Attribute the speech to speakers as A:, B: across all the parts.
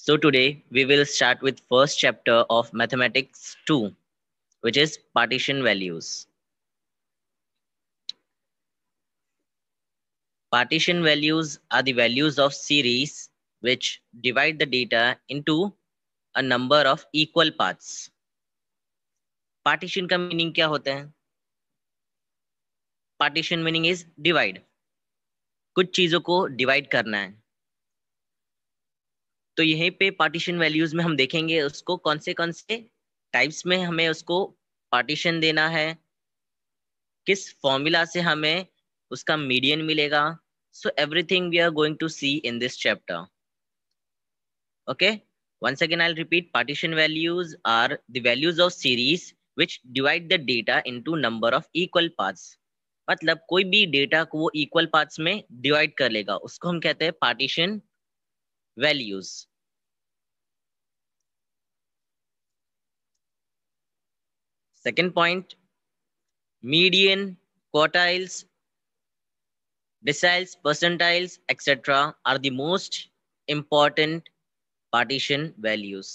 A: So today we will start with first chapter of Mathematics 2, which is partition values. Partition values are the values of series which divide the data into a number of equal parts. Partition का meaning क्या होता है? Partition meaning is divide. कुछ चीजों को divide करना है. तो यहीं पे पार्टीशन वैल्यूज में हम देखेंगे उसको कौन से टाइप्स में हमें उसको पार्टीशन देना है, किस फॉर्मूला से हमें उसका मीडियन मिलेगा. So everything we are going to see in this chapter. Okay, once again I'll repeat, partition values are the values of series which divide the data into number of equal parts. मतलब कोई भी data को वो equal parts में divide कर लेगा, उसको हम कहते हैं partition values. Second point, median, quartiles, deciles, percentiles, etc. are the most important partition values.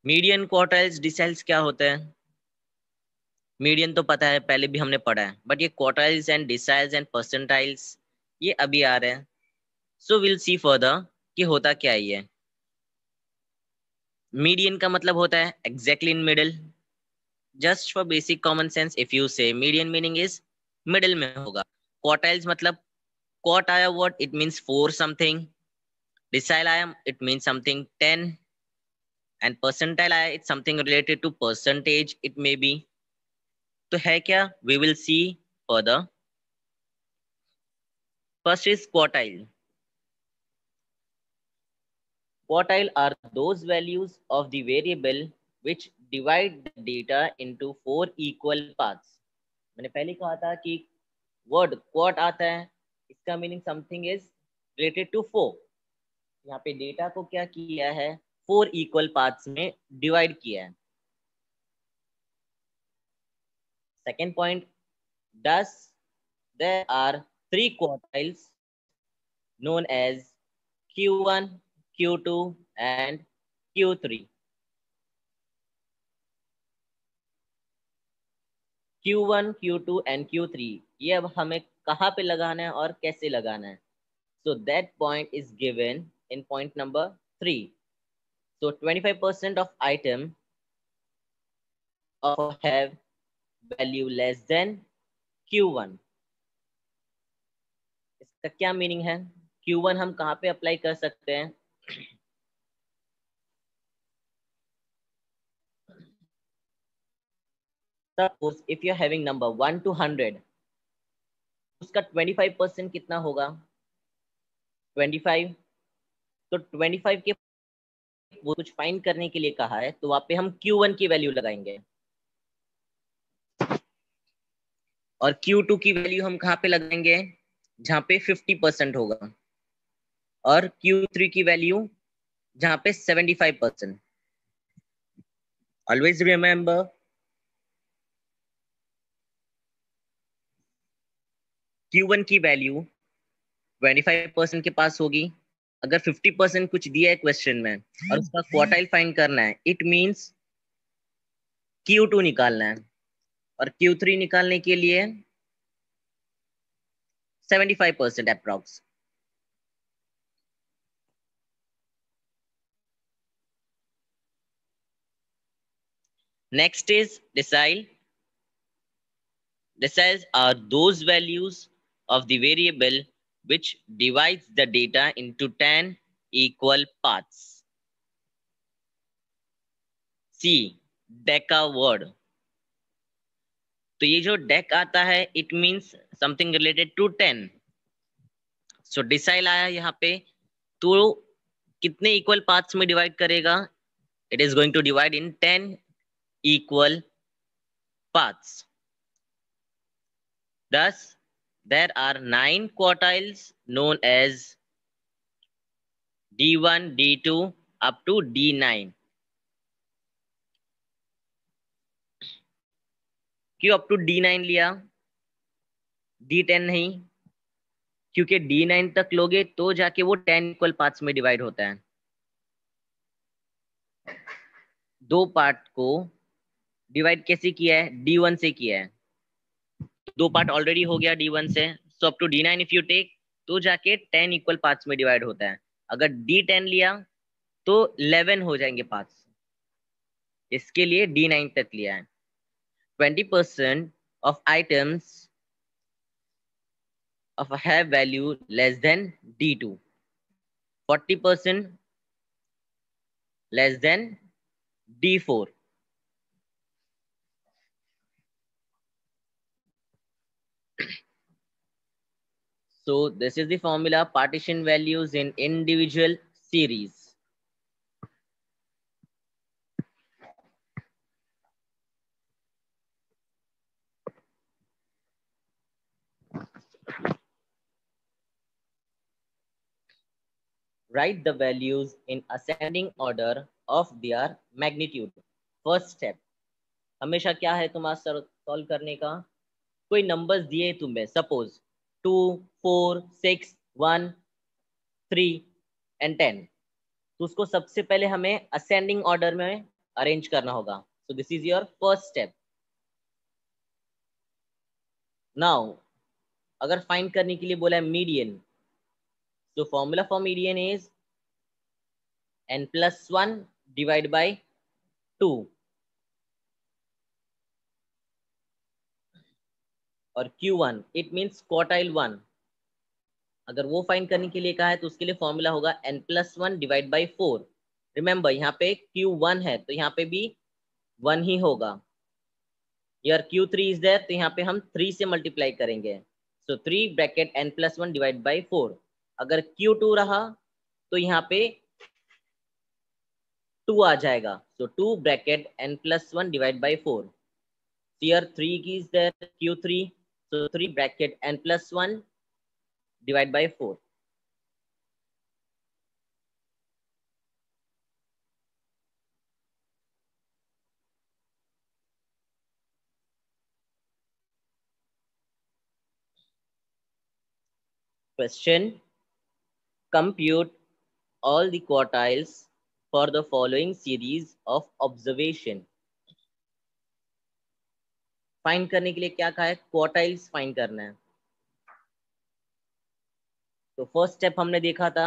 A: Median, quartiles, deciles क्या होता है? मीडियन तो पता है, पहले भी हमने पढ़ा है, बट ये quartiles and deciles and percentiles ये अभी आ रहे हैं. सो विल सी फर्दर कि होता क्या है ये. मीडियन का मतलब होता है exactly in middle. Just for basic common sense if you say median meaning is middle में होगा. क्वार्टाइल्स मतलब क्वार्ट आया word, it means 4 something. Decile आया, it means something 10. And percentile आया, it's something related to percentage it may be. तो है क्या, we will see further. First is quartile. Quartile are those values of the variable which divide the data into 4 equal parts. मैंने पहले कहा था कि word quart आता है, इसका meaning something is related to 4. यहाँ पे डेटा को क्या किया है, 4 इक्वल पार्ट्स में डिवाइड किया है. Second point, thus there are 3 quartiles known as Q1, Q2 and Q3. Q1, Q2 and Q3 ये अब हमें कहाँ पे लगाना है और कैसे लगाना है. So that point is given in point number 3. So 25% of item of have value less than Q1. इसका क्या मीनिंग है? Q1 हम कहाँ पे अप्लाई कर सकते हैं? Suppose if you are having number 1 to 100, उसका 25% कितना होगा? 25. तो 25 के वो कुछ फाइंड करने के लिए कहा है, तो वहां पे हम Q1 की वैल्यू लगाएंगे और Q2 की वैल्यू हम कहाँ पे लगाएंगे, जहाँ पे 50% होगा, और Q3 की वैल्यू जहाँ पे 75%. ऑलवेज रिमेम्बर, Q1 की वैल्यू 25% के पास होगी. अगर 50% कुछ दिया है क्वेश्चन में और उसका क्वार्टाइल फाइंड करना है, इट मींस Q2 निकालना है, और Q3 निकालने के लिए 75% approx. Next is decile. Deciles are those values of the variable which divides the data into 10 equal parts. C. Deca word. तो ये जो डेक आता है, it means something related to 10. So decile आया यहाँ पे, तो कितने इक्वल पार्ट्स में डिवाइड करेगा? It is going to divide in 10 equal parts. Thus, there are 9 quartiles known as D1, D2 up to D9. क्यों अप टू D9 लिया, D10 नहीं? क्योंकि D9 तक लोगे तो जाके वो 10 इक्वल पार्ट्स में डिवाइड होता है। दो पार्ट को डिवाइड कैसे किया है? D1 से किया है। दो पार्ट ऑलरेडी हो गया D1 से, so up to D9 if you take तो जाके 10 इक्वल पार्ट्स में डिवाइड होता है। अगर D10 लिया तो 11 हो जाएंगे पार्ट्स, इसके लिए D9 तक लिया है। 20% of items of have value less than D2, 40% less than D4. So this is the formula, partition values in individual series. Write the values in ascending order of their magnitude. First step, हमेशा क्या है तुम्हारा solve करने का? कोई numbers दिए तुम्हें, suppose 2, 4, 6, 1, 3 and 10, तो उसको सबसे पहले हमें असेंडिंग ऑर्डर में अरेंज करना होगा। So this is your first step. Now अगर फाइंड करने के लिए बोला है मीडियन, तो formula for median is n+1 divide by 2, और Q1 इट मीन्स क्वार्टाइल 1। अगर वो फाइंड करने के लिए कहा है तो उसके लिए फॉर्मूला होगा n+1 डिवाइड बाय 4। रिमेंबर यहाँ पे Q1 है तो यहाँ पे भी 1 ही होगा। यार Q3 इज देयर तो यहाँ पे हम 3 से मल्टीप्लाई करेंगे। सो 3 ब्रैकेट n+1 डिवाइड बाय 4। अगर Q2 रहा तो यहाँ पे 2 आ जाएगा। सो 2 bracket n+1 divide by 4। Here 3 is there, Q3, so 3 bracket n+1 divide by 4. Question, compute all the quartiles for the following series of observation. Find करने के लिए क्या कहा है? क्वार्टाइल्स फाइंड करना है। तो फर्स्ट स्टेप हमने देखा था,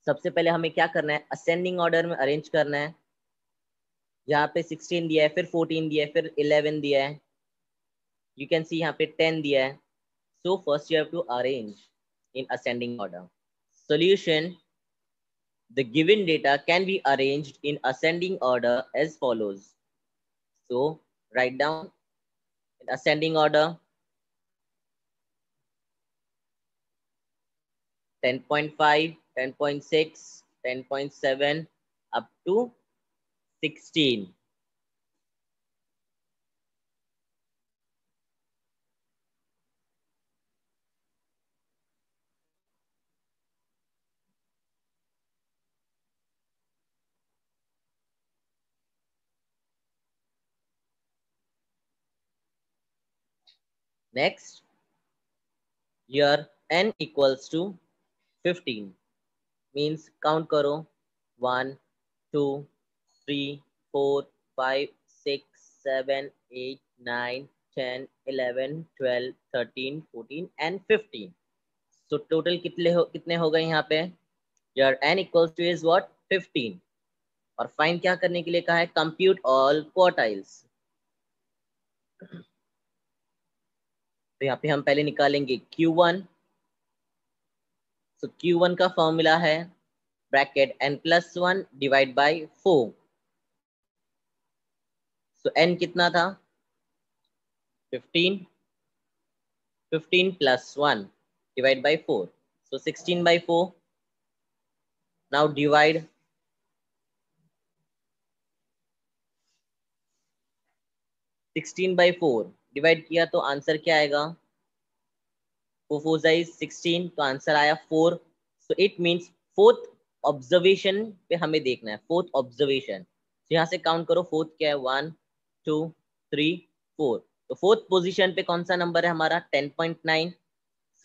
A: सबसे पहले हमें क्या करना है? असेंडिंग ऑर्डर में अरेंज करना है। यहाँ पे 16 दिया है, फिर 14 दिया है, फिर 11 दिया है, यू कैन सी यहाँ पे 10 दिया है। So first you have to arrange in ascending order. Solution, the given data can be arranged in ascending order as follows. So write down in ascending order 10.5, 10.6, 10.7 up to 16. Next, here n equals to 15 means count karo 1, 2, 3, 4, 5, 6, 7, 8, 9, 10, 11, 12, 13, 14 and 15. So total कितने हो गए यहाँ पे? Your n equals to is what? 15. और find क्या करने के लिए कहा है? Compute all quartiles. तो यहाँ पे हम पहले निकालेंगे Q1। तो Q1 का फॉर्मूला है bracket n+1 divide by 4। So n कितना था? 15, 15 plus 1 divide by 4. So 16 by 4. Now divide 16 by 4. Divide किया तो आंसर क्या आएगा? 4 4 is 16, तो आंसर आया 4। So it means fourth observation पे हमें देखना है, फोर्थ ऑब्जर्वेशन। तो यहाँ से काउंट करो, फोर्थ क्या है? 1, 2, 3, 4। तो फोर्थ पोजीशन पे कौन सा नंबर है हमारा 10.9.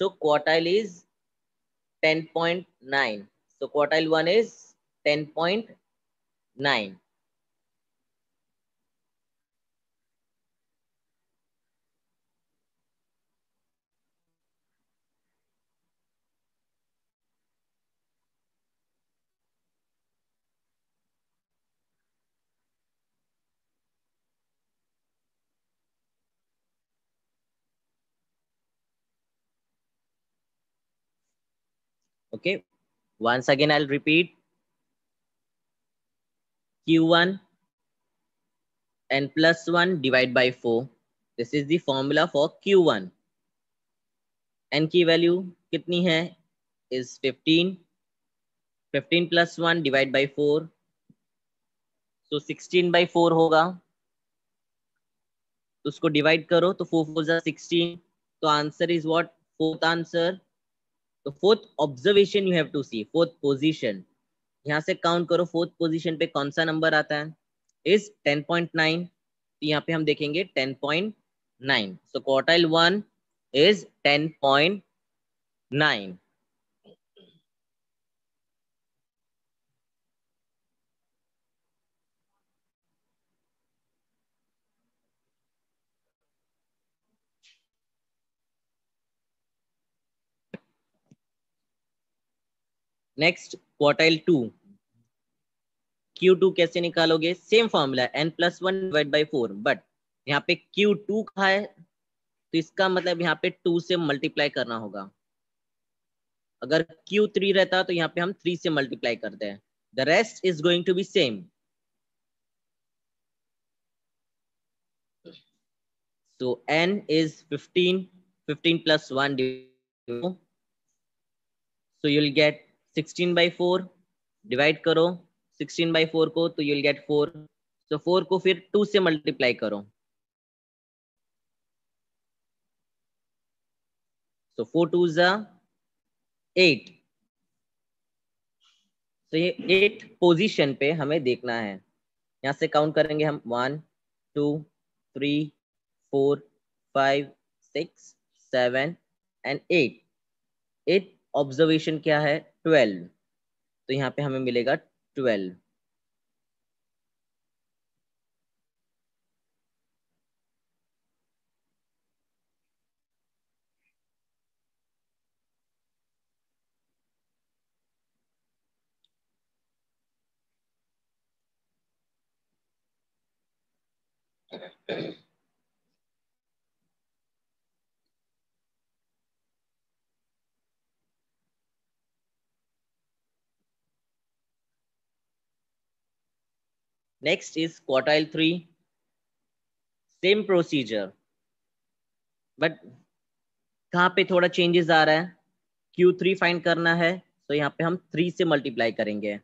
A: So quartile is 10.9. So quartile 1 is 10.9. Okay, once again I'll repeat. Q1 n plus 1 divided by 4. This is the formula for Q1. n की वैल्यू कितनी है? is 15. 15 plus 1 divided by 4. So 16 by 4 होगा. तो उसको divide करो तो 4 4 जा 16. तो answer is what? Fourth answer. तो fourth observation you have to see, fourth position. यहाँ से काउंट करो फोर्थ पोजीशन पे कौन सा नंबर आता है. इज 10.9. तो यहाँ पे हम देखेंगे 10.9. So quartile 1 is 10.9. Next quartile 2. Q2 कैसे निकालोगे? Same formula n+1 divide by 4. But यहाँ पे Q2 कहा है तो इसका मतलब यहाँ पे 2 से मल्टीप्लाई करना होगा. अगर Q3 रहता तो यहाँ पे हम 3 से मल्टीप्लाई करते हैं. The rest is going to be same. So n is 15. 15 plus 1 so you'll get 16 by 4. Divide करो 16 by 4 को तो you'll get 4. So 4 को फिर 2 से मल्टीप्लाई करो. So 4 2 is 8. तो ये 8 पोजीशन पे हमें देखना है. यहाँ से काउंट करेंगे हम 1 2 3 4 5 6 7 एंड 8. 8 ऑब्जर्वेशन क्या है? 12. तो यहाँ पे हमें मिलेगा 12. Next is quartile 3. Same procedure. But कहाँ पे थोड़ा चेंजेस आ रहा है? Q3 फाइंड करना है तो यहाँ पे हम 3 से मल्टीप्लाई करेंगे.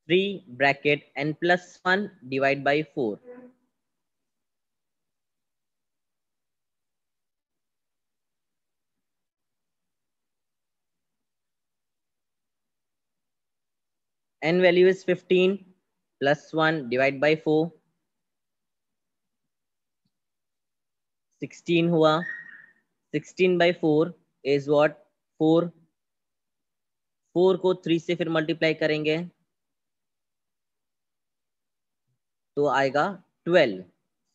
A: 3 bracket n+1 divide by 4. n value is 15 plus 1 divide by 4. 16 हुआ. 16 by 4 is what? 4. 4 को 3 से फिर मल्टीप्लाई करेंगे तो आएगा 12.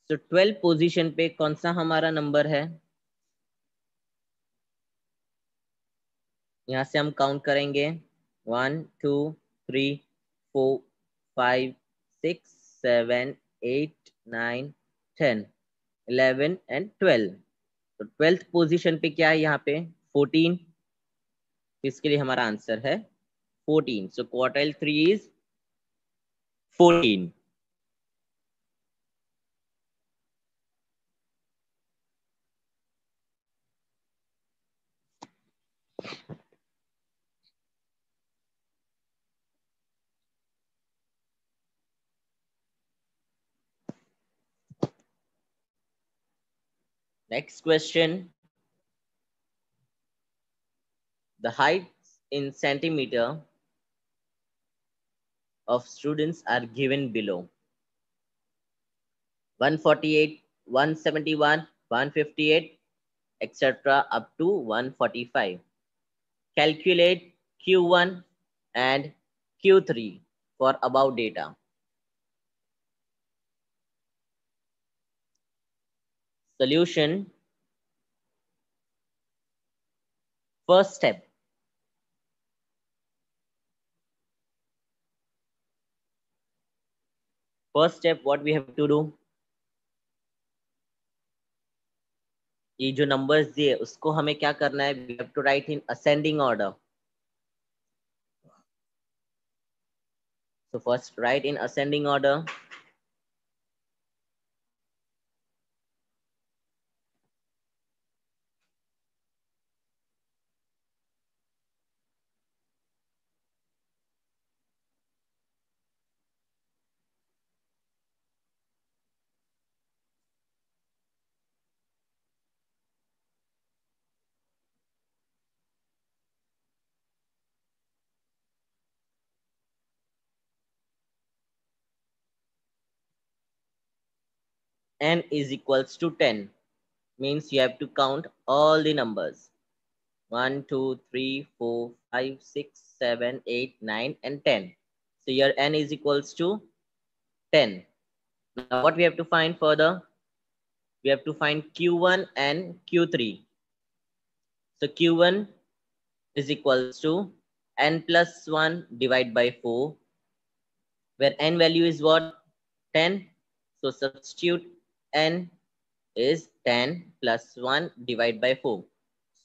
A: तो 12 पोजीशन पे कौन सा हमारा नंबर है? यहाँ से हम काउंट करेंगे 1 2 3 4 5 6 7 8 9 10 11 एंड 12. तो 12th पोजीशन पे क्या है यहाँ पे? 14. इसके लिए हमारा आंसर है 14. सो quartile 3 is 14. Next question. The height in centimeter of students are given below. 148, 171, 158, etc. up to 145. Calculate Q1 and Q3 for above data. Solution. First step. First step, what we have to do? ये जो numbers दिए उसको हमें क्या करना है? We have to write in ascending order. So first write in ascending order. N is equals to 10. Means you have to count all the numbers. 1, 2, 3, 4, 5, 6, 7, 8, 9, and 10. So your N is equals to 10. Now what we have to find further? We have to find Q1 and Q3. So Q1 is equals to N plus 1 divided by 4, where N value is what? 10. So substitute N is 10 plus 1 divided by 4.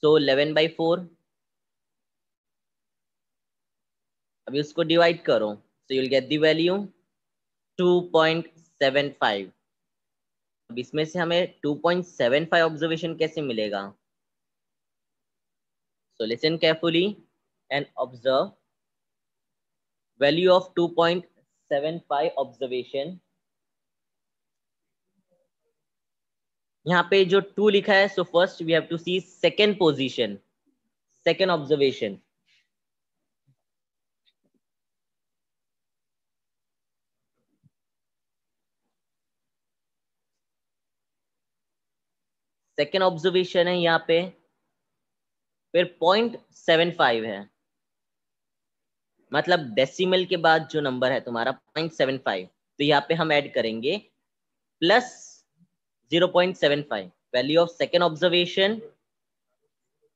A: So 11 by 4. अभी उसको divide करो. So you'll get the value 2.75. अब इसमें से हमें 2.75 observation कैसे मिलेगा? So listen carefully and observe. Value of 2.75 observation. यहाँ पे जो 2 लिखा है, so first we have to see second position, second observation. Second observation है यहाँ पे, फिर 0.75 है, मतलब डेसिमल के बाद जो नंबर है तुम्हारा 0.75, तो यहाँ पे हम ऐड करेंगे plus 0.75, value of second observation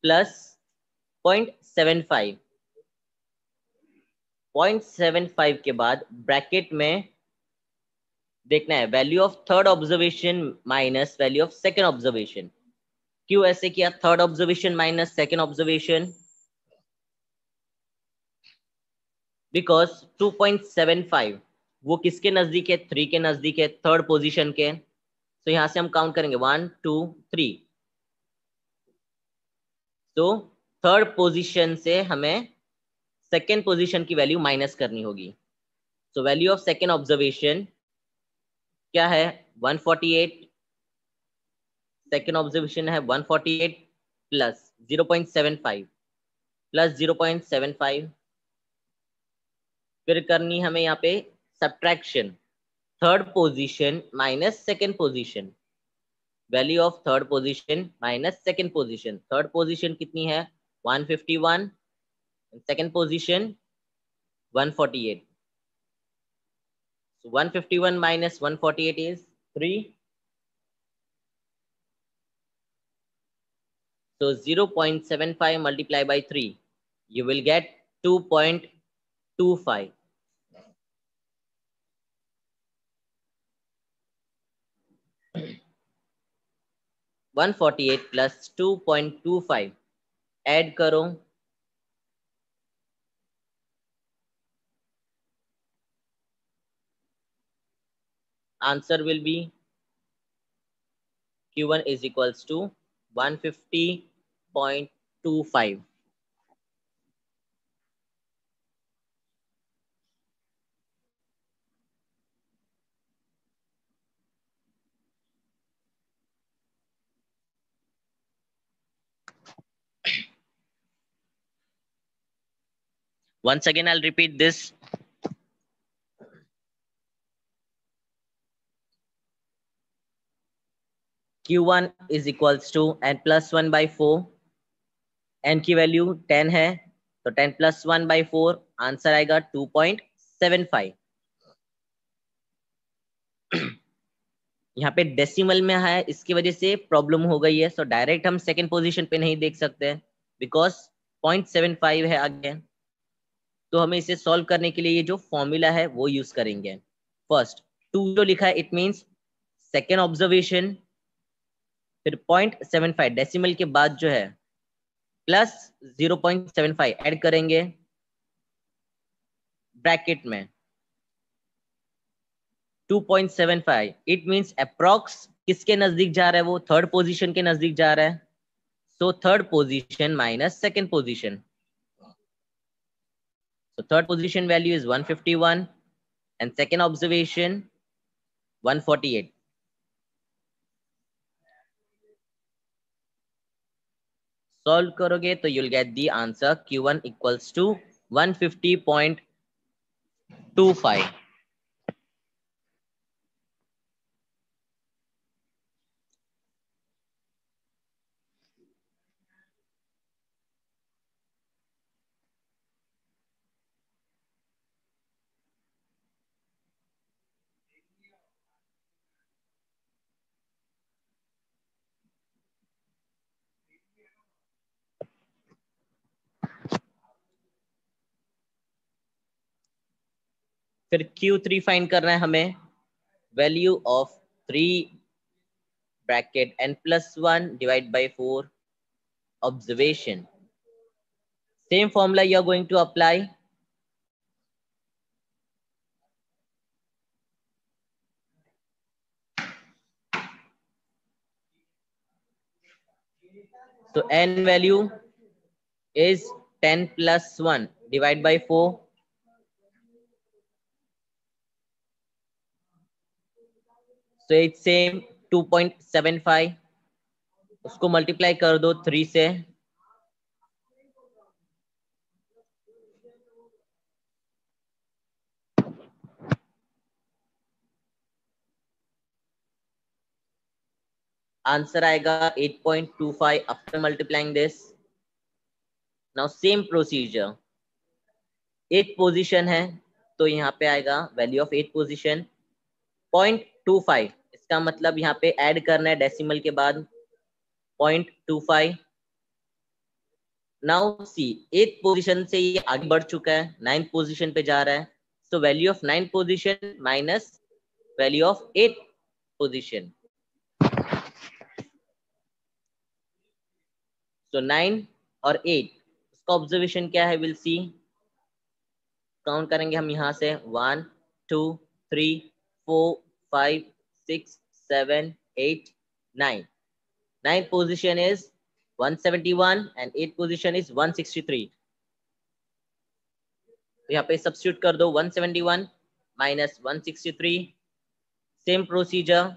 A: plus 0.75. 0.75 के बाद ब्रैकेट में देखना है value of third observation minus value of second observation. क्यों ऐसे किया? Third observation minus second observation, because 2.75 वो किसके नजदीक है? 3 के नजदीक है, थर्ड पोजीशन के. तो यहां से हम काउंट करेंगे 1 2 3. तो थर्ड पोजीशन से हमें सेकेंड पोजीशन की वैल्यू माइनस करनी होगी. सो वैल्यू ऑफ सेकेंड ऑब्जर्वेशन क्या है? 148. सेकेंड ऑब्जर्वेशन है 148 प्लस 0.75 प्लस 0.75. फिर करनी हमें यहाँ पे subtraction, third position minus second position. Value of third position minus second position. Third position कितनी है? 151. Second position 148. So 151 minus 148 is 3. So 0.75 multiplied by 3, you will get 2.25. One 148 plus 2.25 add करो. Answer will be Q1 is equals to 150.25. Once again, I'll repeat this. Q1 is equals to n plus 1 by 4, n की value 10 है, तो 10 plus 1 by 4, answer आएगा 2.75। यहाँ पे decimal में है, इसकी वजह से प्रॉब्लम हो गई है। सो डायरेक्ट हम सेकंड पोजीशन पे नहीं देख सकते बिकॉज 0.75 है आगे। तो हमें इसे सॉल्व करने के लिए ये जो फॉर्मूला है वो यूज करेंगे। फर्स्ट 2 जो लिखा है इट मींस सेकेंड ऑब्जर्वेशन, फिर 0.75 डेसिमल के बाद जो है प्लस 0.75 ऐड करेंगे ब्रैकेट में 2.75। इट मींस अप्रॉक्स किसके नजदीक जा रहा है, वो थर्ड पोजीशन के नजदीक जा रहा है। So third position minus second position, so third position value is 151 and second observation 148. Solve करोगे तो you'll get the answer Q1 equals to 150.25. फिर Q3 फाइंड करना है हमें, value of 3 bracket n plus 1 divide by 4 observation. Same formula you are going to apply. So n value is 10 plus 1 divide by 4. So it's same 2.75, उसको multiply कर दो 3 से, answer आएगा 8.25 after multiplying this. Now same procedure, 8 position है तो यहाँ पे आएगा वैल्यू ऑफ 8 पोजीशन 0.25, इसका मतलब यहाँ पे ऐड करना है डेसिमल के बाद 0.25। नाउ सी 8 पोजीशन से ये आगे बढ़ चुका है, 9th पोजीशन पे जा रहा है। So value of 9th position minus value of 8 position, so 9 और 8, उसका ऑब्जर्वेशन क्या है विल सी। काउंट करेंगे हम यहाँ से 1 2 3 4 5 6 7 8 9। 9th position is 171 and 8th position is 163. तो यहाँ पे सब्स्टिट्यूट कर दो 171 minus 163, same procedure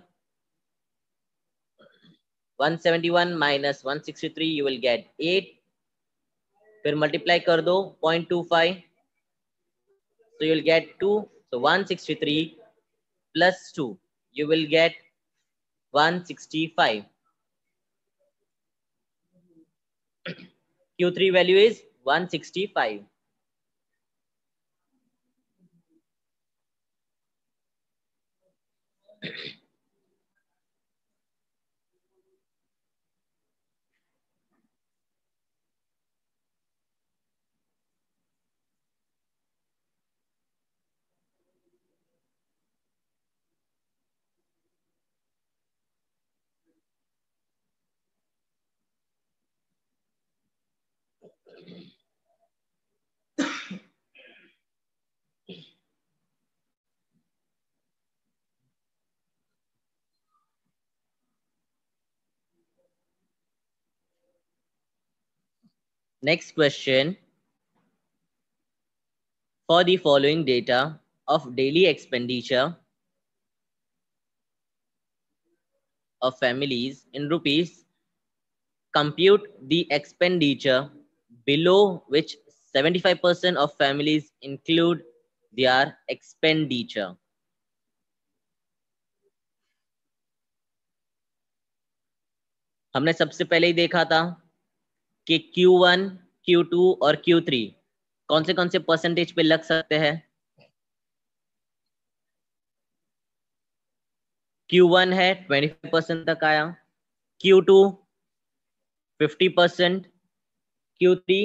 A: 171 minus 163 you will get 8, फिर मल्टीप्लाई कर दो 0.25 so you will get 2, so 163 plus 2 you will get 165. Q3 value is 165. Next question, for the following data of daily expenditure of families in rupees, compute the expenditure below which 75% of families include their expenditure. हमने सबसे पहले ही देखा था कि Q1, Q2 और Q3 कौन से percentage पे लग सकते हैं। Q1 है 25% तक आया, Q2 50%, Q3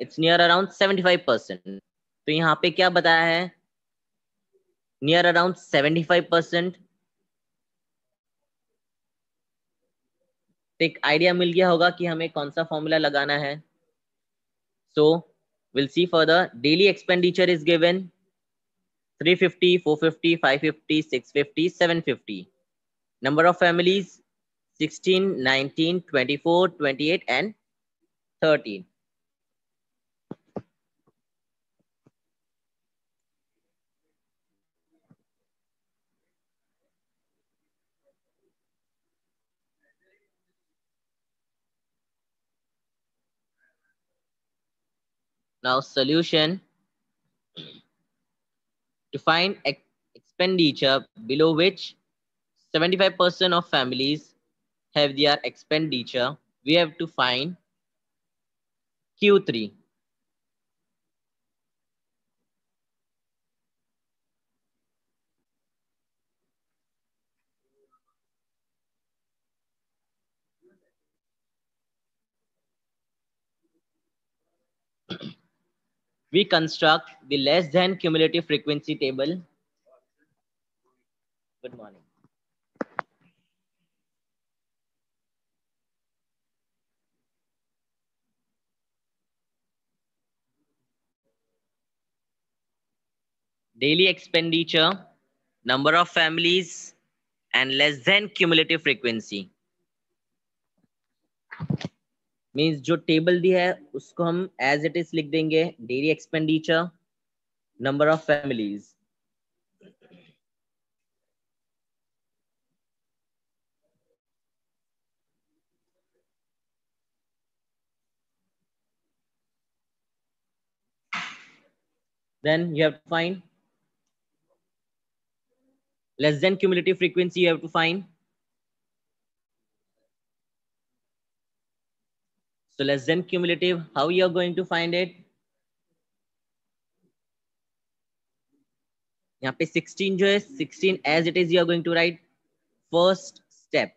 A: it's near around 75%। तो यहाँ पे क्या बताया है, नियर अराउंड 75%। एक आइडिया मिल गया होगा कि हमें कौन सा फॉर्मूला लगाना है। सो will see further. Daily expenditure is given 350, 450, 550, 650, 750. Number of families 16, 19, 24, 28 and 13. Now solution. To find expenditure below which 75% of families have their expenditure, we have to find Q3. We construct the less than cumulative frequency table. Good morning. Daily expenditure, number of families and less than cumulative frequency. Means जो table दी है उसको हम as it is लिख देंगे, daily expenditure, number of families, then you have to find less than cumulative frequency. You have to find, so less than cumulative, how you are going to find it? यहाँ पे 16 जो है, 16 as it is you are going to write first step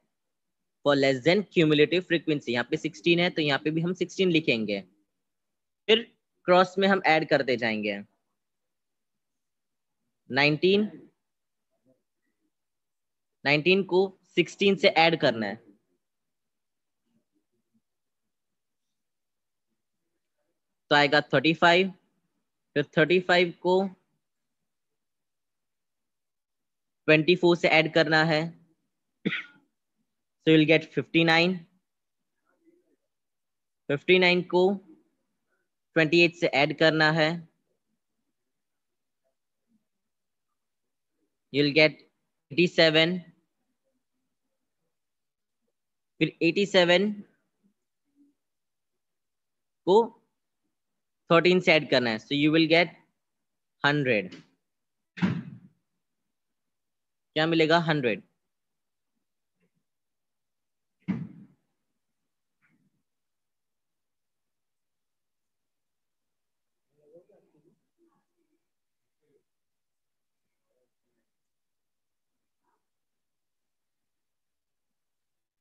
A: for less than cumulative frequency. यहाँ पे 16 है तो यहाँ पे भी हम 16 लिखेंगे, फिर क्रॉस में हम ऐड करते जाएंगे 19, 19 को 16 से ऐड करना है, तो आएगा 35, फिर 35 को 24 से ऐड करना है, so you'll get 59, 59 को 28 से ऐड करना है, you'll get 87, फिर 87 को 13 से ऐड करना है, so you will get 100. क्या मिलेगा? 100.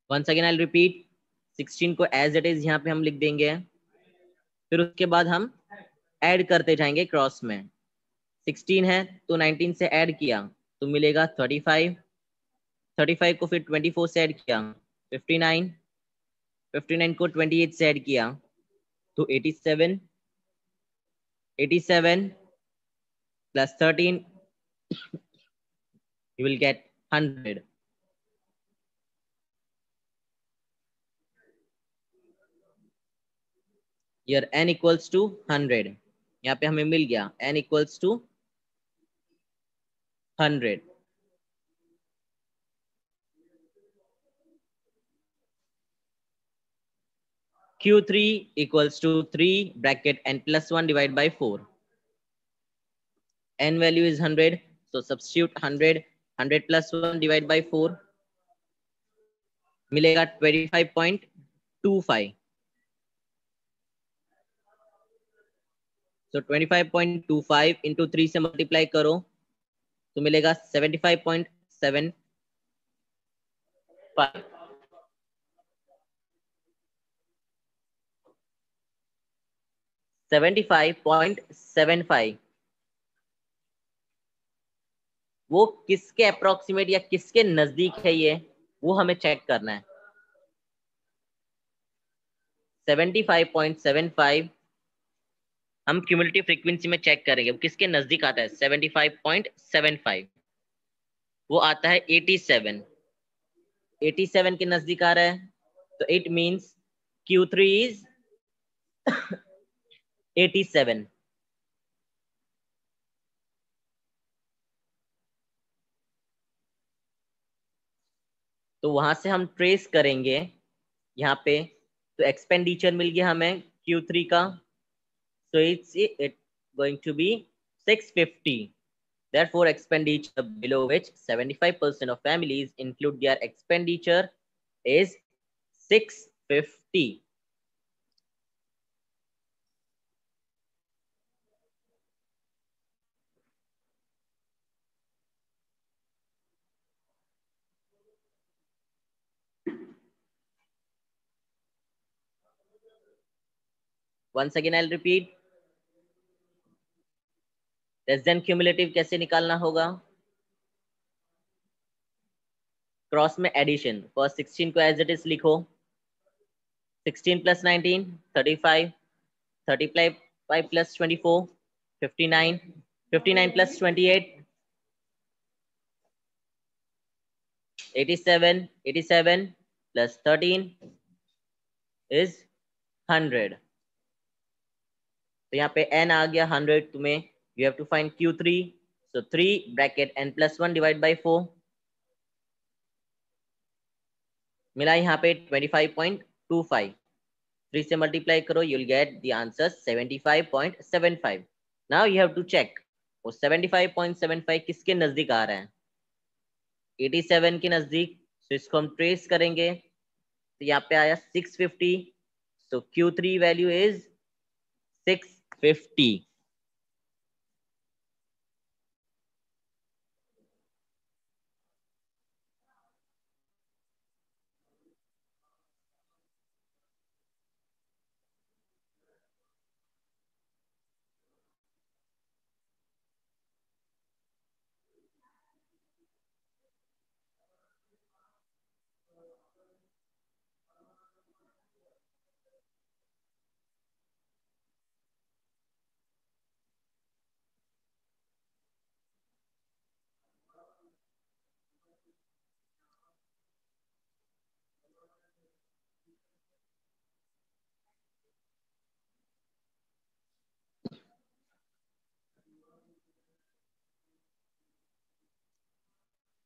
A: Once again I'll repeat, 16 को as it is यहाँ पे हम लिख देंगे, फिर उसके बाद हम ऐड करते जाएंगे क्रॉस में। 16 है तो 19 से ऐड किया तो मिलेगा 35, 35 को फिर 24 से ऐड किया 59, 59 को 28 से ऐड किया तो 87, 87 plus 13 you will get 100. Here n equals to 100. यहाँ पे हमें मिल गया n equals to 100. Q3 equals to 3 bracket n plus 1 divided by 4. N value is 100, so substitute 100, 100 plus 1 divided by 4 मिलेगा 25. So 25.25 into 3 से मल्टीप्लाई करो तो मिलेगा 75.75. 75.75 वो किसके अप्रोक्सीमेट या किसके नजदीक है, ये वो हमें चेक करना है. 75.75 हम क्यूमुलेटिव फ्रीक्वेंसी में चेक करेंगे किसके नजदीक आता है. 75.75 वो आता है 87. 87 के नजदीक आ रहा है तो इट मींस Q3 इज 87. तो वहां से हम ट्रेस करेंगे यहाँ पे. तो एक्सपेंडिचर मिल गया हमें Q3 का. So it's going to be 650. Therefore, expenditure below which 75% of families include their expenditure is 650. Once again, I'll repeat. Less than cumulative कैसे निकालना होगा? क्रॉस में एडिशन. फर्स्ट 16 को एज इट इज लिखो. 16 plus 19 35. 35 plus 24 59. 59 plus 28 87. 87 plus 13 is 100. तो यहाँ पे n आ गया 100. तुम्हें you have to find Q3. So 3 bracket n plus 1 divide by 4 मिला यहाँ पे 25.25. 3 से मल्टीप्लाई करो, you'll get the answer 75.75. Now you have to check वो 75.75 किसके नजदीक आ रहा है. 87 के नजदीक. तो इसको हम ट्रेस करेंगे तो यहाँ पे आया 650. So Q3 value is 650.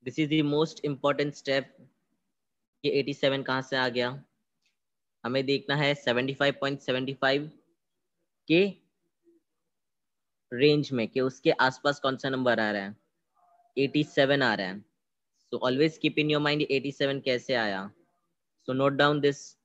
A: This is the most important step. ये 87 कहां से आ गया? हमें देखना है 75.75 के रेंज में कि उसके आसपास कौन सा नंबर आ रहा है. 87 आ रहा है. So always keep in your mind 87 कैसे आया. So note down this.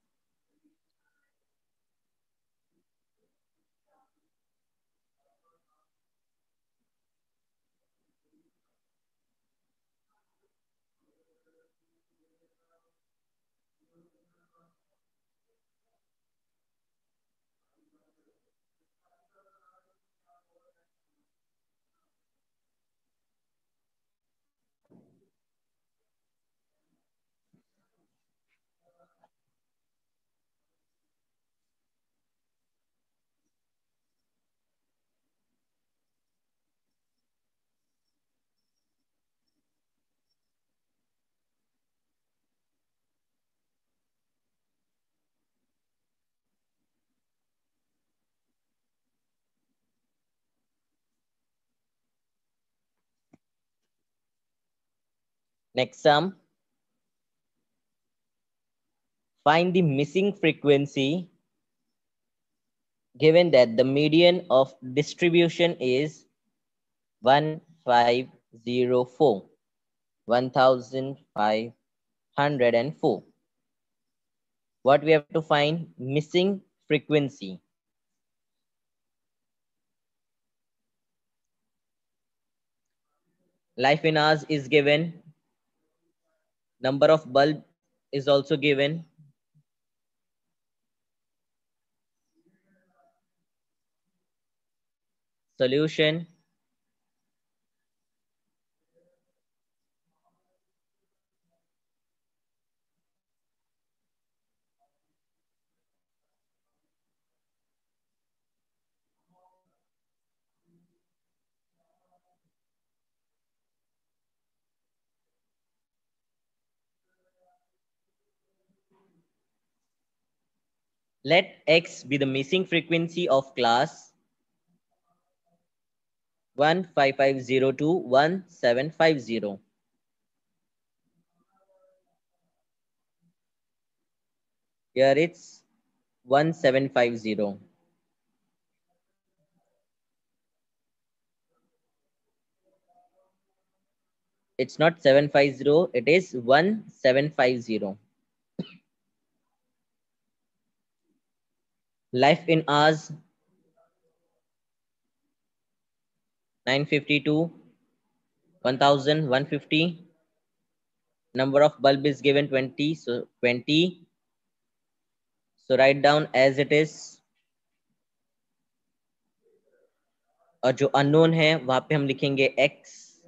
A: Next sum. Find the missing frequency given that the median of distribution is 1504. 1504. What we have to find? Missing frequency. Life in hours is given. Number of bulb is also given. Solution. Let X be the missing frequency of class 15502 to 1750. Here it's 1750. It's not 750, it is 1750. Life in hours 952, 1150. Number of bulb is given 20, so 20. So write down as it is. और जो unknown है वहां पे हम लिखेंगे x.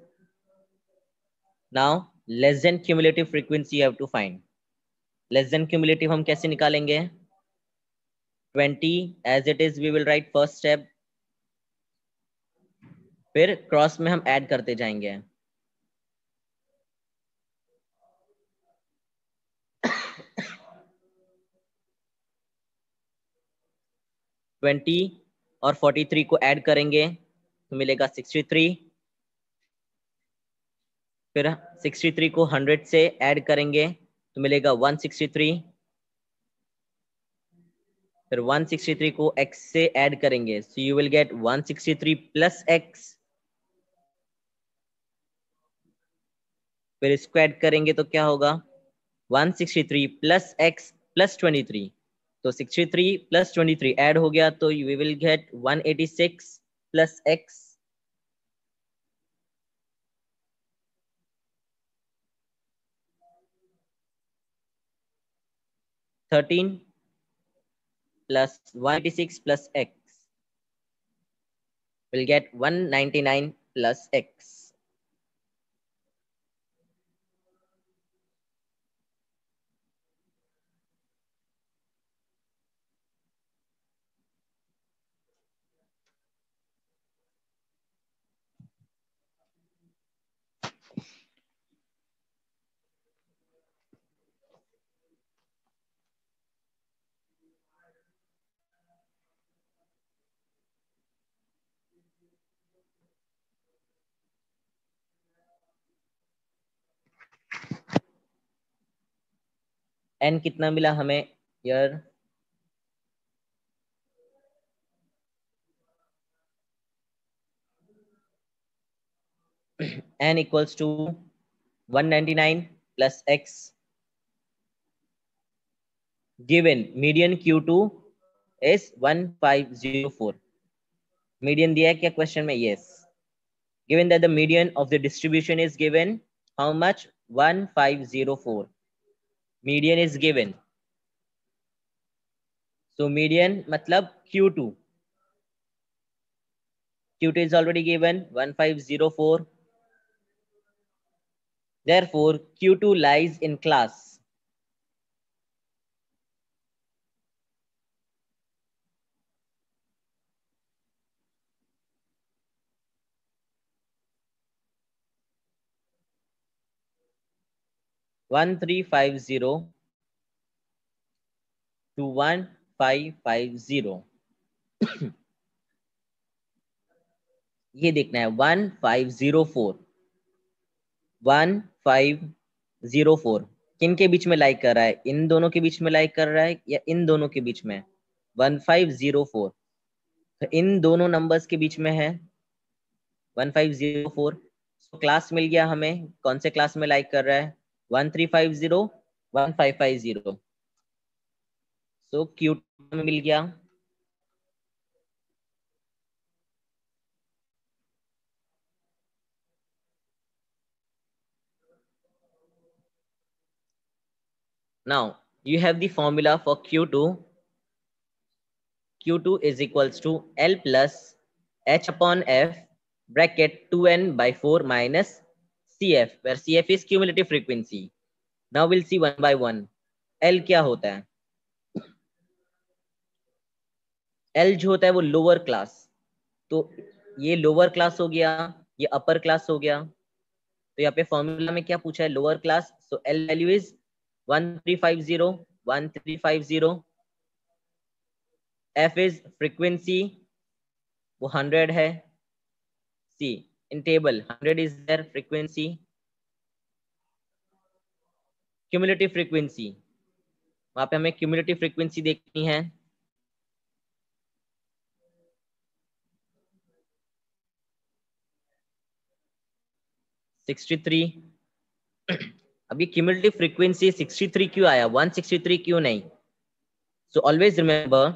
A: Now less than cumulative frequency you have to find. Less than cumulative हम कैसे निकालेंगे? 20 as it is we will write first step. फिर क्रॉस में हम ऐड करते जाएंगे. ट्वेंटी और 43 को ऐड करेंगे तो मिलेगा 63. फिर 63 को 100 से ऐड करेंगे तो मिलेगा 163. फिर 163 को x से ऐड करेंगे so you will get 163 plus x. फिर इसको ऐड करेंगे तो क्या होगा? 163 प्लस x प्लस 23. तो 63 प्लस 23 ऐड हो गया तो we will get 186 plus x. Thirteen plus 186 plus x will get 199 plus x. n कितना मिला हमें यार? n equals to 199 plus x. Given median Q2 is 1504. Median दिया है क्या क्वेश्चन में? Yes. Given that the median of the distribution is given, how much? 1504. Median is given. So median मतलब Q2. Q2 is already given 1504. Therefore, Q2 lies in class 1350 to 1550. ये देखना है 1504. 1504 किन के बीच में लाइक कर रहा है? इन दोनों के बीच में लाइक कर रहा है या इन दोनों के बीच में? 1504 तो इन दोनों नंबर्स के बीच में है 1504. तो क्लास मिल गया हमें. कौन से क्लास में लाइक कर रहा है? 1350 1550. सो Q2 में मिल गया। Now you have the formula for Q2. Q2 is equals to L plus H upon F bracket 2n by 4 minus CF, where CF is cumulative frequency. Now we'll see one by one. L क्या होता है? L जो होता है वो lower class, तो ये lower class हो गया, ये अपर क्लास हो गया। तो यहाँ पे फॉर्मूला में क्या पूछा है? Lower class. So L value is 1350। F is frequency, वो 100 है। C in table 100 is there frequency. Cumulative frequency, वहां पे हमें क्यूमुलेटिव फ्रीक्वेंसी देखनी है। अभी क्यूमुलेटिव फ्रीक्वेंसी 63 क्यों आया, 163 क्यों नहीं? सो ऑलवेज रिमेंबर,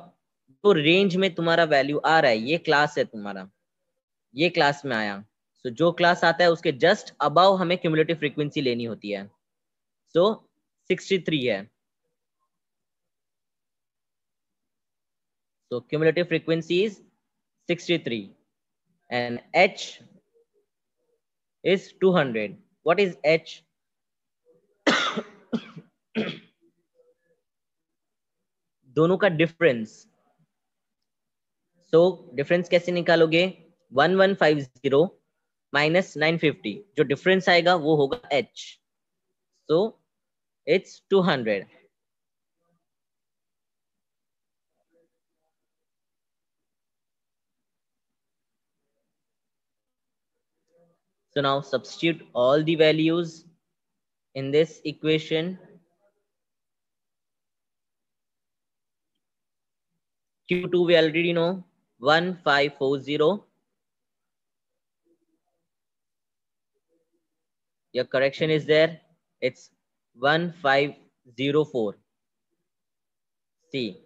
A: तो रेंज में तुम्हारा वैल्यू आ रहा है, ये क्लास है तुम्हारा, ये क्लास में आया। सो जो क्लास आता है उसके जस्ट अबव हमें क्यूमुलेटिव फ्रीक्वेंसी लेनी होती है। सो 63 है। So cumulative frequency is 63 and H is 200. What is H? दोनों का डिफरेंस। सो डिफरेंस कैसे निकालोगे? 1150 माइनस 950, जो डिफरेंस आएगा वो होगा H। So it's 200। So now substitute all the values in this equation. Q2 we already know 1540. Your correction is there. It's 1504. See,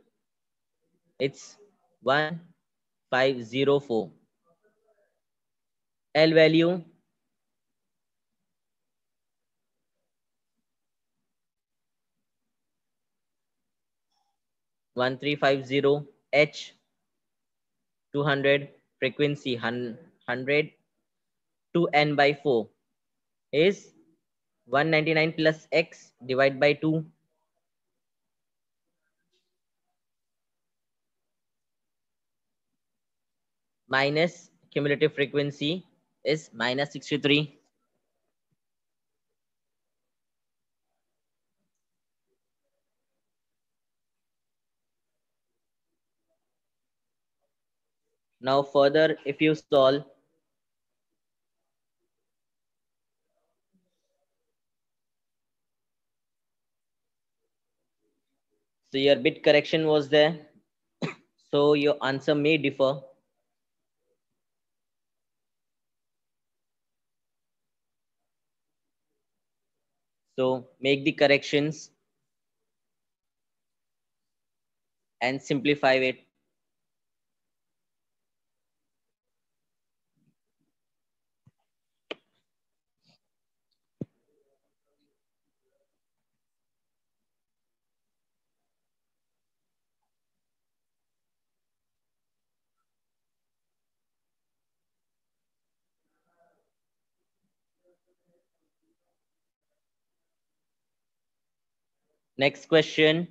A: it's 1504. L value 1350, H 200, frequency 100, 2n by 4 is 199 plus x divided by 2 minus cumulative frequency is minus 63. Now further, if you solve, so your bit correction was there, so your answer may differ. So make the corrections and simplify it. Next question.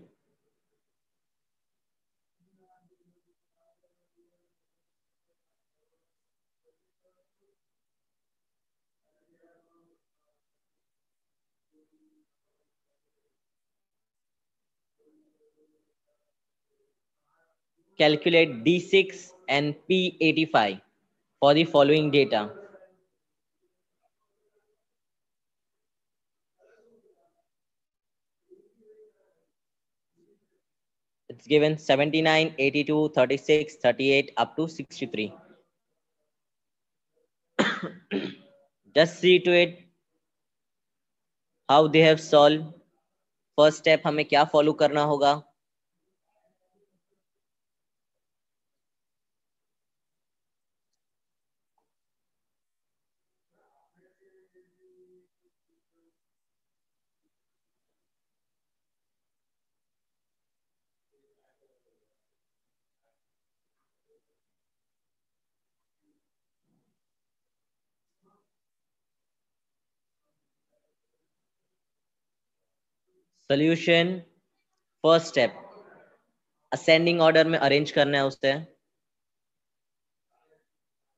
A: Calculate D6 and P85 for the following data. It's given 79, 82, 36, 38 up to 63. Just see to it how they have solved. First step हमें क्या follow करना होगा? Solution first step ascending order में arrange करना है उसे।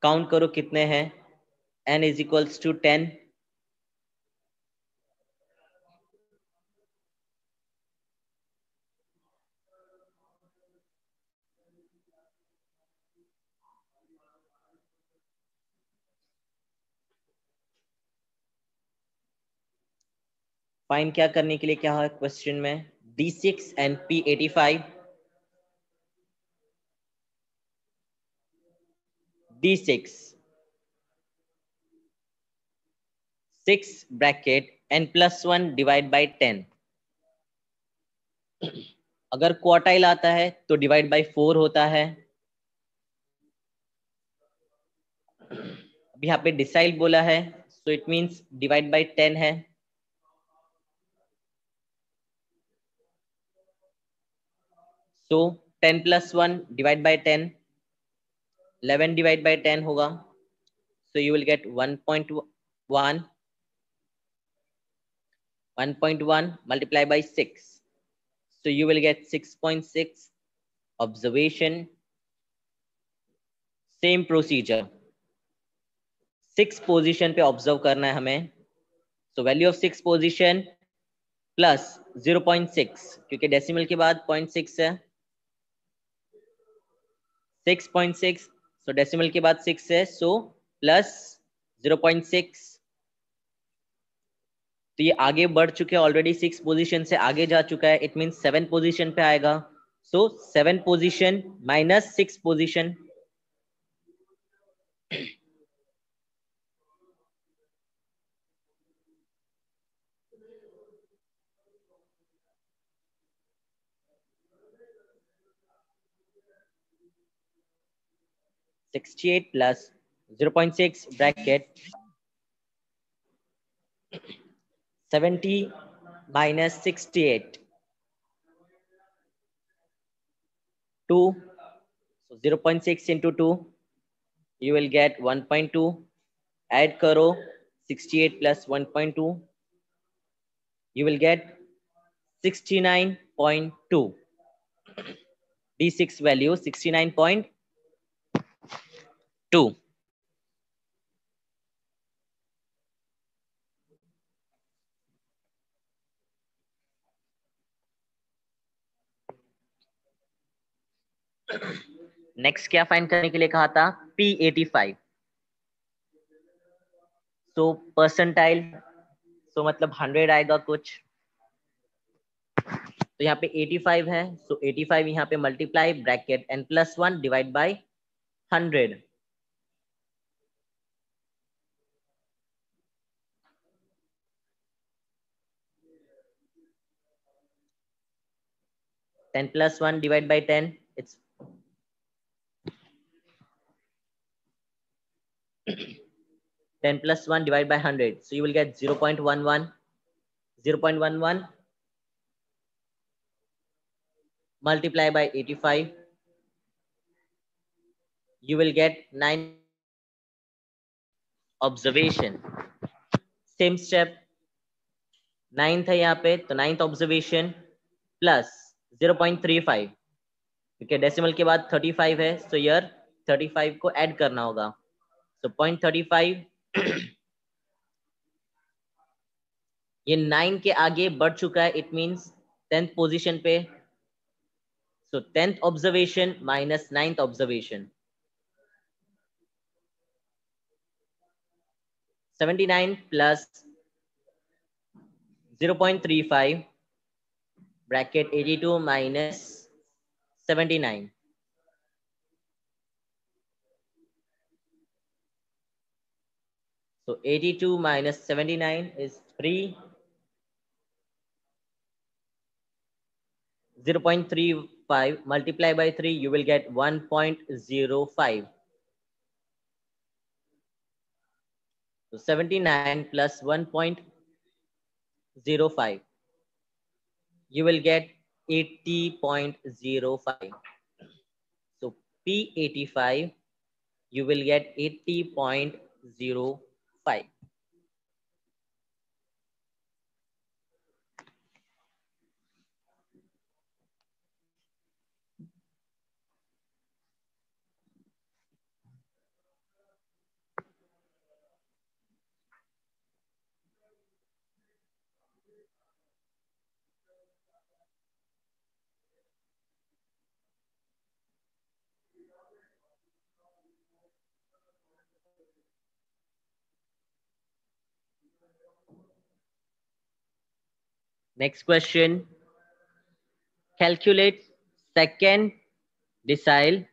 A: Count करो कितने हैं। n is equals to 10। Find क्या करने के लिए क्या है क्वेश्चन में, D6 and P85। D6 6 bracket n+1 divide by 10। अगर क्वार्टाइल आता है तो डिवाइड बाई 4 होता है। अब यहाँ पे डिसाइल बोला है, so it means divide by 10 है। सो 10+1 डिवाइड बाई 10, 11 डिवाइड बाई 10 होगा। So you will get 1.1, 1.1 multiply by 6, so you will get 6.6 observation। Same procedure 6 position पे ऑब्जर्व करना है हमें। सो वैल्यू ऑफ 6 पोजीशन प्लस 0.6, क्योंकि डेसिमल के बाद 0.6 है। 6.6, सो डेसिमल के बाद 6 है, सो प्लस 0.6। तो ये आगे बढ़ चुके हैं ऑलरेडी, 6 पोजीशन से आगे जा चुका है, इट मींस 7 पोजीशन पे आएगा। सो 7 position minus 6 position, 68 plus 0.6 bracket 70 minus 68 2, so 0.6 into 2 you will get 1.2। add karo 68 plus 1.2 you will get 69.2। D6 value 69.2। Next क्या फाइंड करने के लिए कहा था, P85। सो परसेंटाइल, सो मतलब 100 आएगा कुछ। तो यहाँ पे 85 है, सो 85 यहाँ पे multiply bracket n+1 divide by 100। Ten plus 1 divided by 10, it's 10 plus 1 divided by 100, so you will get 0.11। 0.11 multiply by 85, you will get 9 observation। Same step 9 था यहाँ पे, तो 9th ऑब्जर्वेशन प्लस 0.35, क्योंकि डेसिमल के बाद 35 है, सो ईयर 35 को ऐड करना होगा। सो 0.35 ये 9 के आगे बढ़ चुका है, इट मींस 10th पोजीशन पे। सो 10th observation minus 9th observation, 79 plus 0.35 bracket 82 minus 79, so 82 minus 79 is 3। 0.35 multiply by 3 you will get 1.05, so 79 plus 1.05 you will get 80.05, so P85 you will get 80.05। Next question. Calculate second decile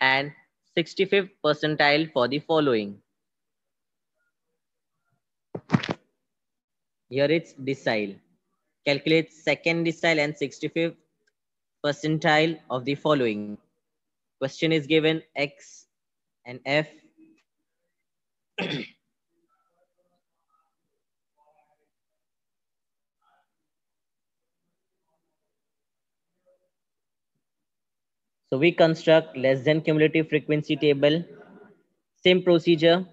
A: and 65th percentile for the following. Here it's decile. Calculate second decile and 65th percentile of the following. Question is given X and F. So we construct less than cumulative frequency table. Same procedure.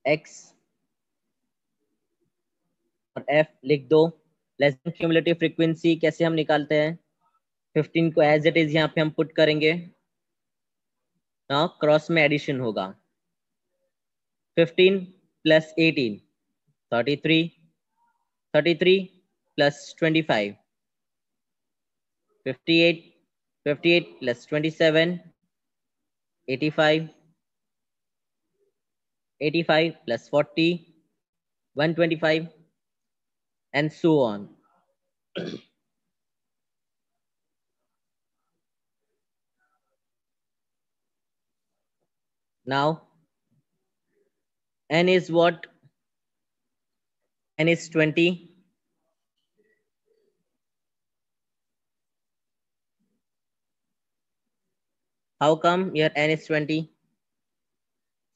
A: X और F लिख दो. Less than cumulative frequency कैसे हम निकालते हैं? 15 को as it is यहाँ पे हम पुट करेंगे. नाउ क्रॉस में एडिशन होगा. 15 plus 18 33, 33 plus 25 58, 58 plus 27 85, 85 plus 40, 125, and so on. Now, n is what? N is 20. How come here n is 20?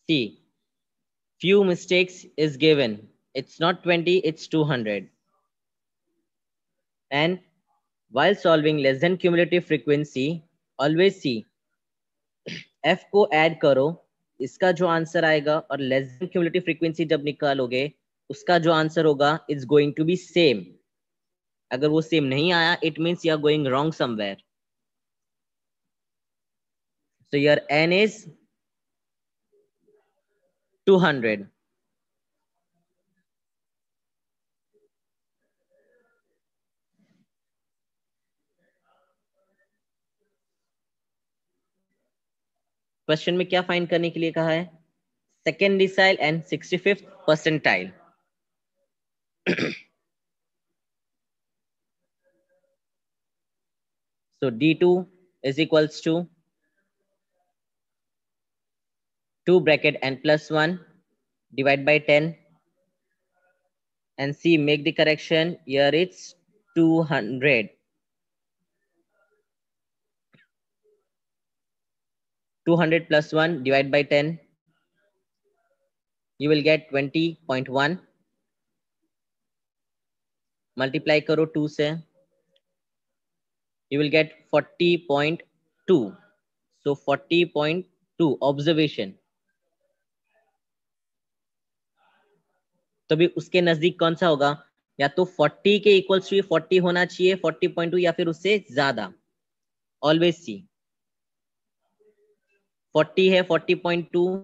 A: See, few mistakes is given. It's not 20, it's 200. And while solving less than cumulative frequency, always see f को add करो, इसका जो answer आएगा और less than cumulative frequency जब निकालोगे उसका जो आंसर होगा is going to be same. अगर वो सेम नहीं आया it means you are going wrong somewhere. So your n is 200. Question में क्या फाइंड करने के लिए कहा है? Second decile and 65th percentile. So D2 is equals to 2 bracket n plus 1 divide by 10 and C make the correction. Here it's 200. 200 plus 1 divide by 10. You will get 20.1. Multiply करो 2 से. You will get 40.2. So 40.2 observation. तो भी उसके नजदीक कौन सा होगा? या तो 40 के इक्वल्स टू 40 होना चाहिए 40.2 या फिर उससे ज्यादा. ऑलवेज सी 40 है 40.2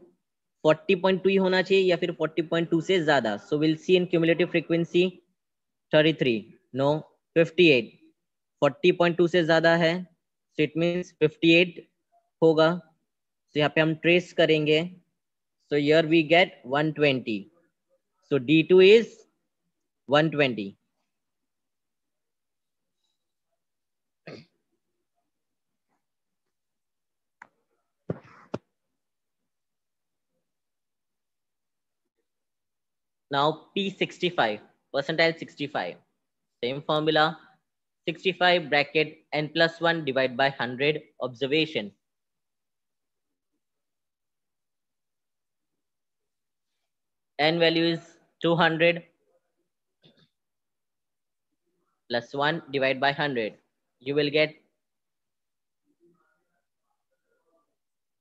A: 40.2 ही होना चाहिए या फिर 40.2 से ज्यादा. So will see in cumulative frequency 33 no 58 40.2 से ज्यादा है. सो इट मींस 58 होगा. तो यहाँ पे हम ट्रेस करेंगे. So here we get 120. So D2 is 120. Now P65, percentile 65. Same formula, 65 bracket n plus 1 divided by 100 observation. N value is 200 plus 1 divided by 100. You will get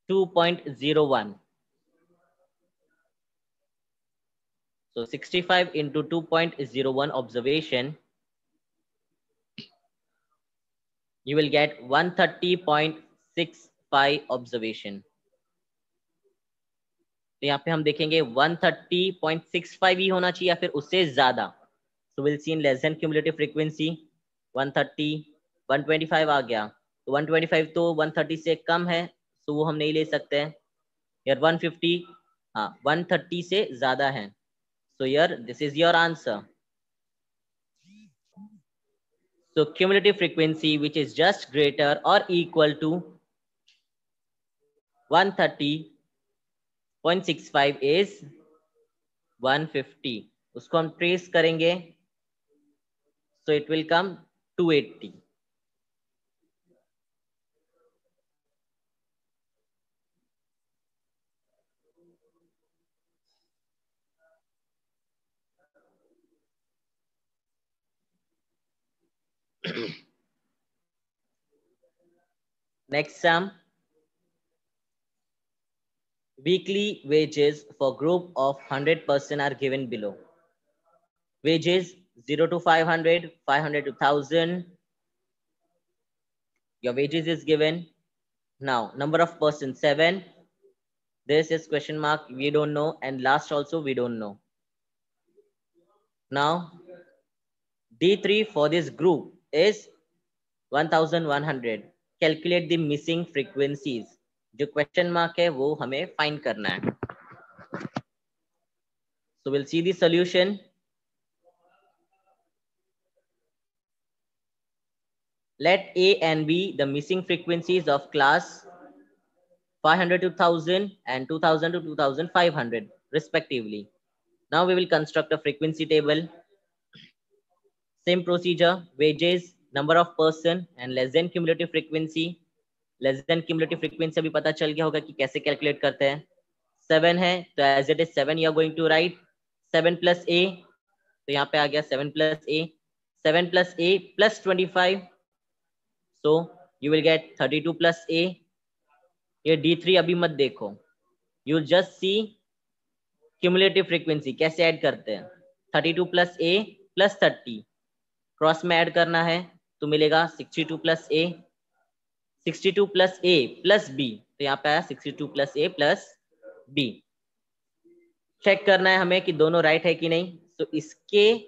A: 2.01. So 65 into 2.01 observation, you will get 130.65 observation. तो यहाँ पे हम देखेंगे 130.65 ही होना चाहिए या फिर उससे ज्यादा. So will see in less than cumulative frequency 130 125 आ गया. तो 125 तो 130 से कम है, सो वो हम नहीं ले सकते हैं. यार 150 हाँ 130 से ज्यादा है. So here this is your answer. So cumulative frequency which is just greater or equal to 130.65 is 150. उसको हम ट्रेस करेंगे. So it will come 280. Next sum. Weekly wages for group of 100% are given below. Wages 0 to 500, 500 to 1000. Your wages is given. Now number of persons 7. This is question mark, we don't know, and last also we don't know. Now D3 for this group is 1100. Calculate the missing frequencies. जो question mark है वो हमें find करना है. So we'll see the solution. Let A and B the missing frequencies of class 500 to 1000 and 2000 to 2500 respectively. Now we will construct a frequency table. Same procedure, wages, number of person and less than cumulative frequency. Less than cumulative frequency अभी पता चल गया होगा कि कैसे calculate करते हैं. 7 है तो as it is 7 you are going to write 7 plus A. तो यहाँ पे आ गया 7 plus A. 7 plus A plus 25. So you will get 32 plus A. ये D3 अभी मत देखो. You just see cumulative frequency कैसे ऐड करते हैं. 32 plus A plus 30 क्रॉस में ऐड करना है तो मिलेगा 62 plus A. 62 plus A plus B. तो यहाँ पे आया 62 plus A plus B. Check करना है हमें कि दोनों राइट है कि नहीं. तो इसके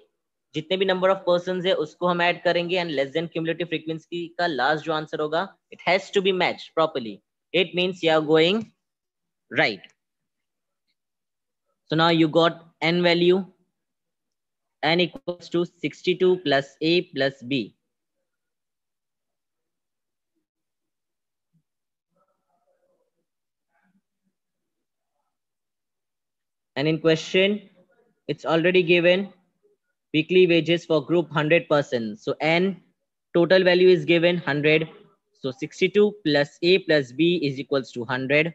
A: जितने भी नंबर ऑफ पर्संस है उसको हम ऐड करेंगे and less than cumulative frequency का लास्ट जो आंसर होगा it has to be match properly. It means you are going right. So now you got n value. N equals to 62 plus A plus B. And in question, it's already given weekly wages for group 100%. So N total value is given 100. So 62 plus A plus B is equals to 100.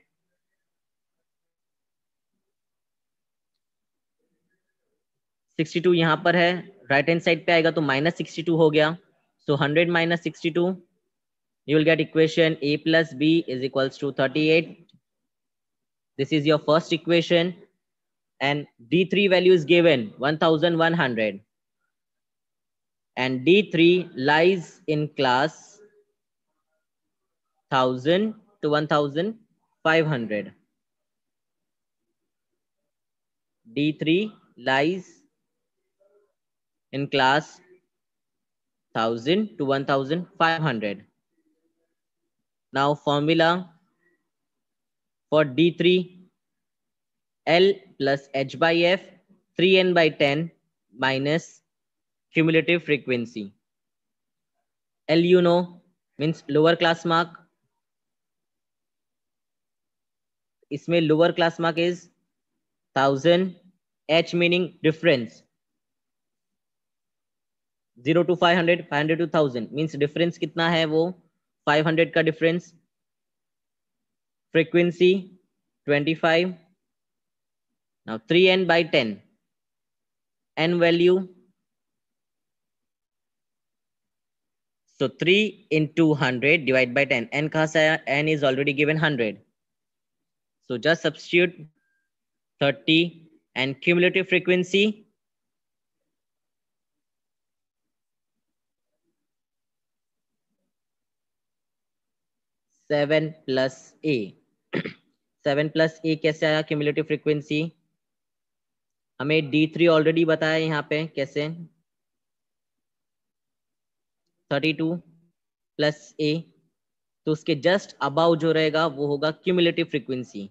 A: $62 यहाँ पर है, right hand side पे आएगा तो -62 हो गया. So 100 minus 62, you will get equation A plus B is equals to 38. This is your first equation. And D3 value is given 1100. And D3 lies in class 1000 to 1500. D3 lies in class 1000 to 1500. Now formula for D3, L plus H by F, 3N by 10 minus cumulative frequency. L you know means lower class mark. इसमें lower class mark is 1000. H meaning difference. 0 to 500, 500 to 1000 means difference कितना है वो 500 का difference. Frequency 25. Now 3N by 10. N value. So 3 into 100 divided by 10. N कहाँ से आया? N is already given 100. So just substitute 30 and cumulative frequency 7 plus A. 7 plus A कैसे आया cumulative frequency? हमें D3 ऑलरेडी बताया यहाँ पे कैसे. 32 plus A. तो उसके जस्ट अबाउ जो रहेगा वो होगा cumulative frequency.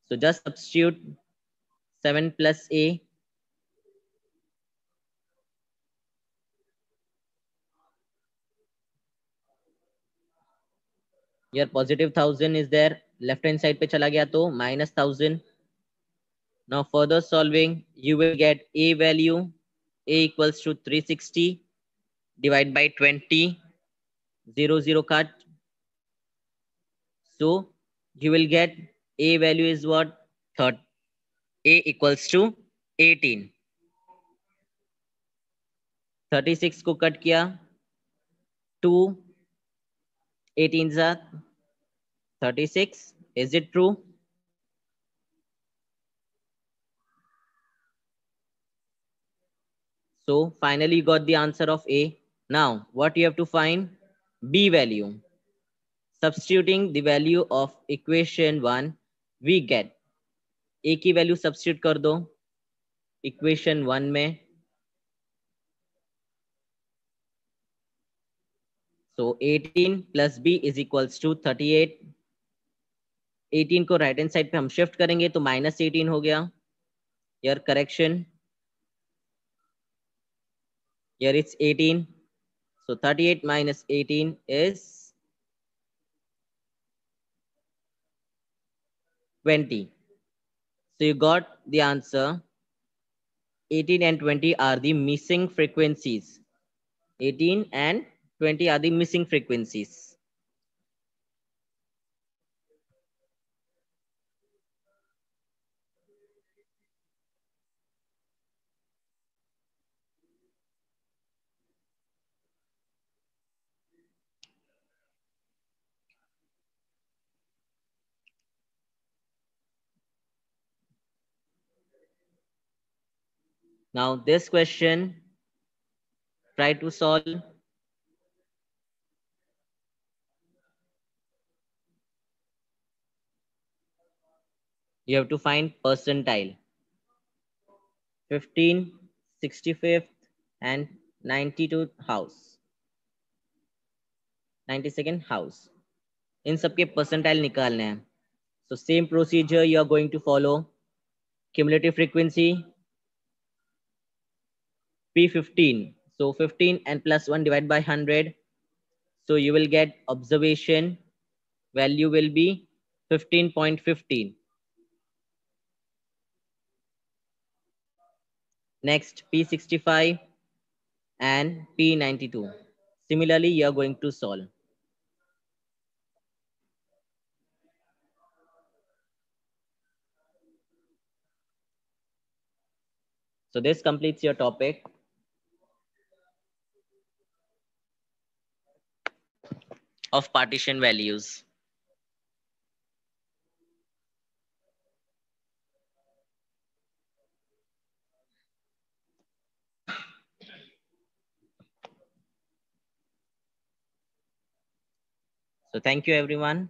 A: So just substitute 7 plus A. Your positive 1000 is there. Left hand side पे चला गया तो minus 1000. Now further solving, you will get A value. A equals to 360. Divide by 20. 0, 0 cut. So you will get A value is what? Third. A equals to 18. 36 को cut किया 2 18 जा 36. Is it true? So finally you got the answer of A. Now what you have to find? B value. Substituting the value of equation 1, we get A की value substitute कर दो equation 1 में. So 18 plus B is equals to 38. 18 को right hand side पे हम shift करेंगे तो minus 18 हो गया. Your correction. Here it's 18. So 38 minus 18 is 20. So you got the answer. 18 and 20 are the missing frequencies. 18 and 20 are the missing frequencies. Now this question, try to solve. You have to find percentile. 15, 65th and 92th house. 92nd house. इन सबके percentile निकालने हैं. So same procedure you are going to follow. Cumulative frequency P15. So 15 and plus 1 divided by 100. So you will get observation value will be 15.15. Next P65 and P92. Similarly, you are going to solve. So this completes your topic. Of partition values. So thank you everyone.